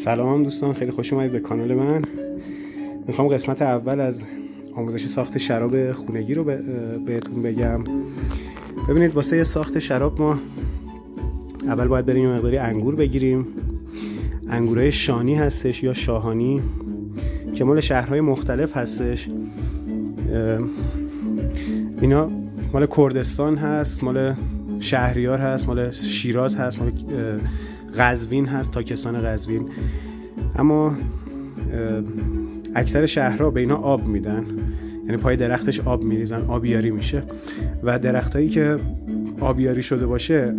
سلام دوستان، خیلی خوش اومدید به کانال من. میخوام قسمت اول از آموزش ساخت شراب خونگی رو بهتون بگم. ببینید، واسه ساخت شراب ما اول باید بریم یه مقداری انگور بگیریم. انگورای شانی هستش یا شاهانی که مال شهرهای مختلف هستش. اینا مال کردستان هست، مال شهریار هست، مال شیراز هست، مال قزوین هست، تاکستان قزوین. اما اکثر شهرها به اینا آب میدن، یعنی پای درختش آب میریزن، آبیاری میشه. و درختایی که آبیاری شده باشه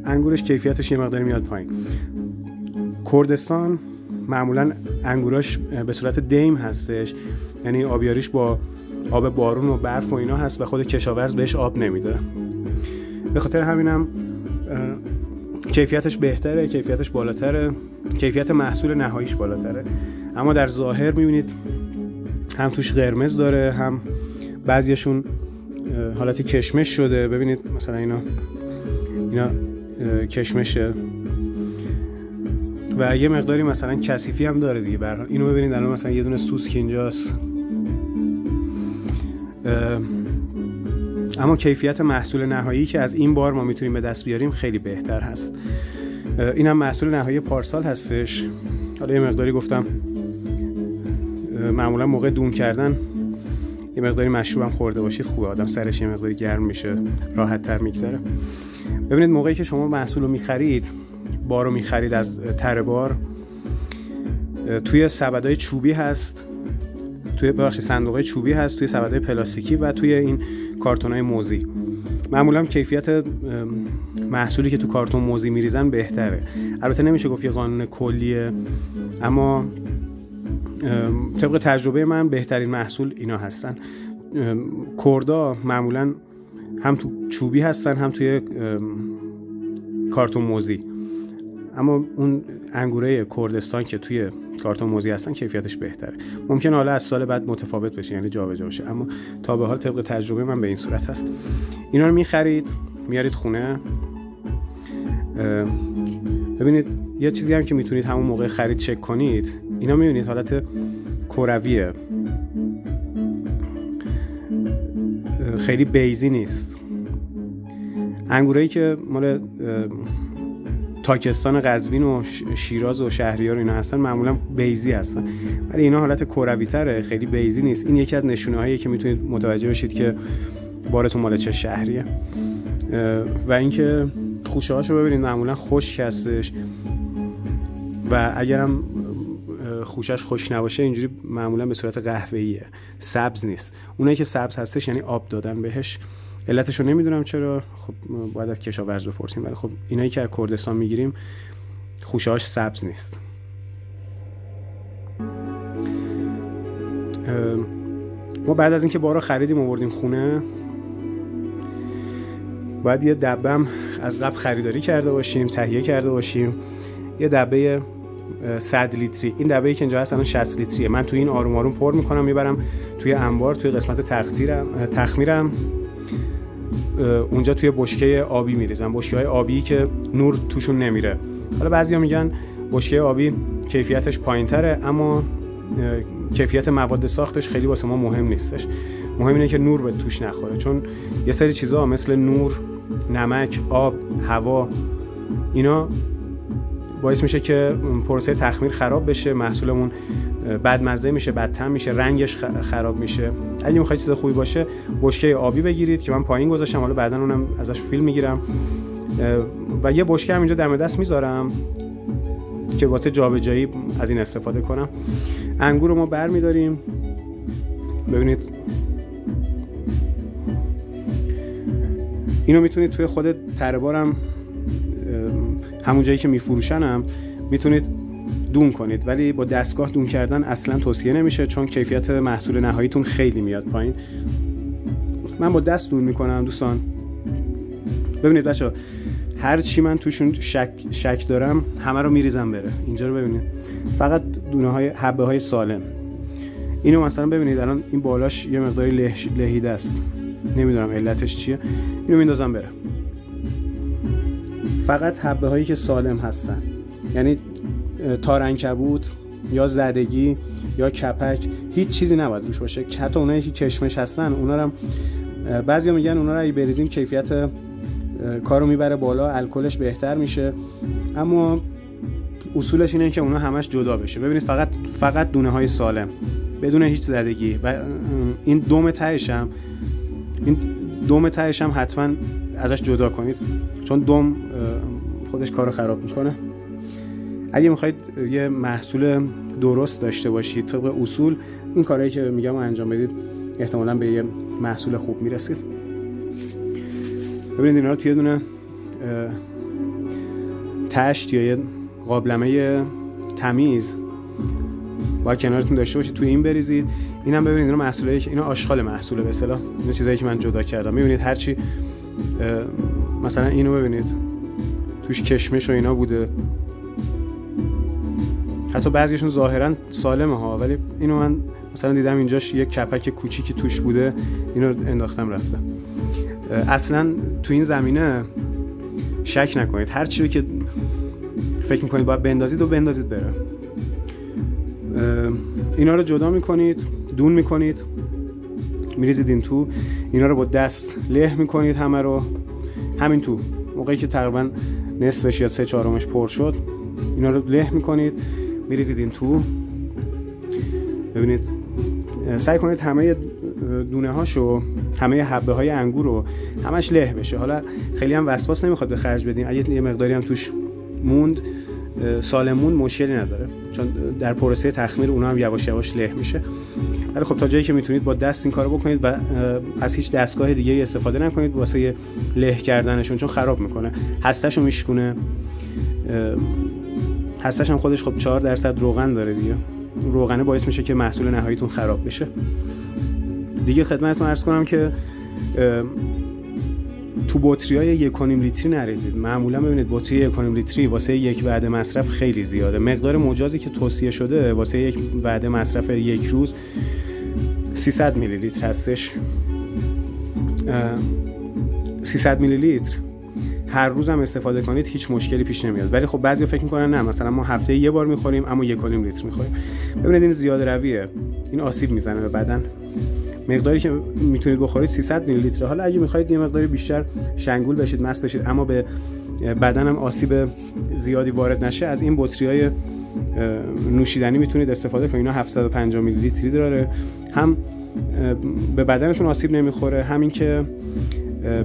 انگورش کیفیتش یه مقداری میاد پایین. کردستان معمولا انگوراش به صورت دیم هستش، یعنی آبیاریش با آب بارون و برف و اینا هست و خود کشاورز بهش آب نمیده. به خاطر همینم کیفیتش بهتره، کیفیتش بالاتره، کیفیت محصول نهاییش بالاتره. اما در ظاهر میبینید هم توش قرمز داره، هم بعضیشون حالتی کشمش شده. ببینید مثلا اینا کشمشه و یه مقداری مثلا کثیفی هم داره دیگه. برای اینو ببینید الان مثلا یه دونه سوسک اینجاست. اما کیفیت محصول نهایی که از این بار ما میتونیم به دست بیاریم خیلی بهتر هست. این هم محصول نهایی پارسال هستش. حالا یه مقداری گفتم معمولا موقع دون کردن یه مقداری مشروب هم خورده باشید خوبه، آدم سرش یه مقداری گرم میشه، راحت تر میگذره. ببینید، موقعی که شما محصول رو میخرید، بار رو میخرید از تره بار، توی سبدهای چوبی هست، صندوقهای چوبی هست، توی سبدهای پلاستیکی و توی این کارتونهای موزی. معمولا کیفیت محصولی که تو کارتون موزی میریزن بهتره. البته نمیشه گفت یه قانون کلیه، اما طبق تجربه من بهترین محصول اینا هستن. کردا معمولا هم تو چوبی هستن هم توی کارتون موزی. اما اون انگوره کردستان که توی کارتون موزی هستن کیفیتش بهتره. ممکنه حالا از سال بعد متفاوت بشه، یعنی جابجا بشه، اما تا به حال طبق تجربه من به این صورت هست. اینا رو میخرید میارید خونه. ببینید، یه چیزی هم که میتونید همون موقع خرید چک کنید، اینا میبینید حالت کرویه، خیلی بیزی نیست. انگورایی که مال تاکستان قزوین و شیراز و شهریار اینا هستن معمولا بیزی هستن، ولی اینا حالت کروی تره، خیلی بیزی نیست. این یکی از نشونه هاییه که میتونید متوجه بشید که بارتون مال چه شهریه. و اینکه خوشه هاشو ببینید، معمولا خشک هستش و اگرم خوشش خشک نباشه اینجوری معمولا به صورت قهوه‌ایه، سبز نیست. اونایی که سبز هستش یعنی آب دادن بهش. علتشو نمیدونم چرا، خب باید از کشاورز بپرسیم، ولی خب اینایی که از کردستان میگیریم خوشه‌هاش سبز نیست. ما بعد از اینکه بارا خریدیم آوردیم خونه، باید یه دبه هم از قبل خریداری کرده باشیم، تهیه کرده باشیم. یه دبه 100 لیتری، این دبه‌ای که اینجا هست الان 60 لیتریه. من توی این آروم آروم پر میکنم، میبرم توی انبار، توی قسمت تخمیرم، اونجا توی بشکه آبی میریزم. بشکه‌های آبی که نور توشون نمیره. حالا بعضیا میگن بشکه آبی کیفیتش پایین‌تره، اما کیفیت مواد ساختش خیلی واسه ما مهم نیستش. مهم اینه که نور به توش نخوره، چون یه سری چیزا مثل نور، نمک، آب، هوا، اینا باعث میشه که پروسه تخمیر خراب بشه، محصولمون بدمزه میشه، بدطعم میشه، رنگش خراب میشه. اگه میخواید چیز خوبی باشه، بشکه آبی بگیرید که من پایین گذاشتم، حالا بعداً اونم ازش فیلم میگیرم و یه بشکه هم اینجا دم دست میذارم که واسه جابجایی از این استفاده کنم. انگور رو ما برمیداریم. ببینید، اینو میتونید توی خود تره بارم، همون جایی که میفروشنم، میتونید دون کنید، ولی با دستگاه دون کردن اصلا توصیه نمیشه، چون کیفیت محصول نهاییتون خیلی میاد پایین. من با دست دون میکنم دوستان. ببینید بچه‌ها، هر چی من توشون شک دارم همه رو میریزم بره. اینجا رو ببینید، فقط حبه های سالم. اینو مثلا ببینید الان این بالاش یه مقداری لهیده است، نمیدونم علتش چیه. اینو میندازم بره. فقط حبه هایی که سالم هستن، یعنی تار عنکبوت یا زدگی یا کپک هیچ چیزی نباید روش باشه. حتی اونایی که کشمش هستن اونا رو بعضیا میگن اونا رو اگه بریزیم کیفیت کارو میبره بالا، الکلش بهتر میشه، اما اصولش اینه که اونا همش جدا بشه. ببینید فقط دونه های سالم بدون هیچ زدگی و این دوم تهش هم حتما ازش جدا کنید، چون دوم خودش کارو خراب میکنه. اگه میخواید یه محصول درست داشته باشید طبق اصول، این کارهایی که میگم انجام بدید، احتمالاً به یه محصول خوب میرسید. ببینید اینا رو توی دونه تشت یا یه قابلمه تمیز با کنارتون داشته باشید، توی این بریزید. اینم ببینید اینا محصولایی که اینا آشغال محصوله به اصطلاح، اینا چیزایی که من جدا کردم. میبینید هرچی مثلا اینو ببینید توش کشمش و اینا بوده، حتی بعضیشون ظاهرا سالمه ها، ولی اینو من مثلا دیدم اینجاش یک کپک کوچیکی توش بوده، اینو انداختم رفته. اصلا تو این زمینه شک نکنید، هر چی رو که فکر میکنید باید بندازید و بندازید بره. اینا رو جدا میکنید، دون میکنید، میریزید این تو. اینا رو با دست له میکنید همه رو، همین تو موقعی که تقریبا نصفش یا 3/4 پر شد اینا رو له میکنید، میریزید این تو. ببینید سعی کنید همه دونه هاشو، همه حبه های انگور رو همش له بشه. حالا خیلی هم وسواس نمیخواد به خرج بدین، اگه یه مقداری هم توش موند سالمون مشکلی نداره، چون در پروسه تخمیر اونها هم یواش یواش له میشه. ولی خب تا جایی که میتونید با دست این کارو بکنید و از هیچ دستگاه دیگه استفاده نکنید واسه له کردنشون، چون خراب میکنه، هسته‌شو میشکونه. هستش هم خودش خب 4% روغن داره دیگه، روغنه باعث میشه که محصول نهاییتون خراب بشه. دیگه خدمتتون عرض کنم که تو بطری‌های 1.5 لیتری نریزید. معمولا ببینید بطری 1.5 لیتری واسه یک وعده مصرف خیلی زیاده. مقدار مجازی که توصیه شده واسه یک وعده مصرف یک روز 300 میلی لیتر هستش. 300 میلی لیتر هر روز هم استفاده کنید هیچ مشکلی پیش نمیاد. ولی خب بعضیا فکر میکنن نه، مثلا ما هفته یه بار میخوریم اما 1.5 لیتر میخوریم. ببینید این زیاده رویه، این آسیب میزنه به بدن. مقداری که میتونید بخورید 300 میلی لیتر. حالا اگه میخواید یه مقداری بیشتر شنگول بشید، مست بشید، اما به بدنم آسیب زیادی وارد نشه، از این بطری‌های نوشیدنی میتونید استفاده کنید. اینا 750 میلی لیتری داره، هم به بدنتون آسیب نمیخوره، همین که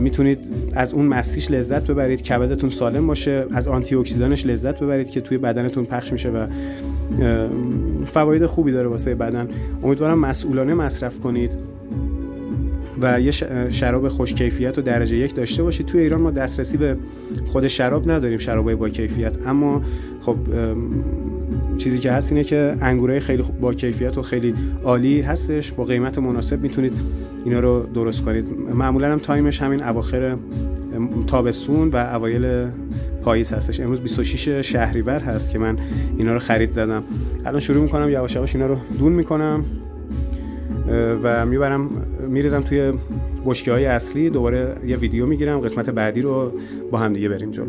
میتونید از اون مستیش لذت ببرید، کبدتون سالم باشه، از آنتی اکسیدانش لذت ببرید که توی بدنتون پخش میشه و فواید خوبی داره واسه بدن. امیدوارم مسئولانه مصرف کنید و یه شراب خوش کیفیت و درجه 1 داشته باشید. توی ایران ما دسترسی به خود شراب نداریم، شرابای با کیفیت، اما خب چیزی که هست اینه که انگورای خیلی با کیفیت و خیلی عالی هستش، با قیمت مناسب میتونید اینا رو درست کنید. معمولا هم تایمش همین اواخر تابستون و اوایل پاییز هستش. امروز 26 شهریور هست که من اینا رو خرید زدم. الان شروع میکنم یواش یواش اینا رو دون میکنم و میریزم توی بشکه‌های اصلی. دوباره یه ویدیو میگیرم، قسمت بعدی رو با هم دیگه بریم جلو.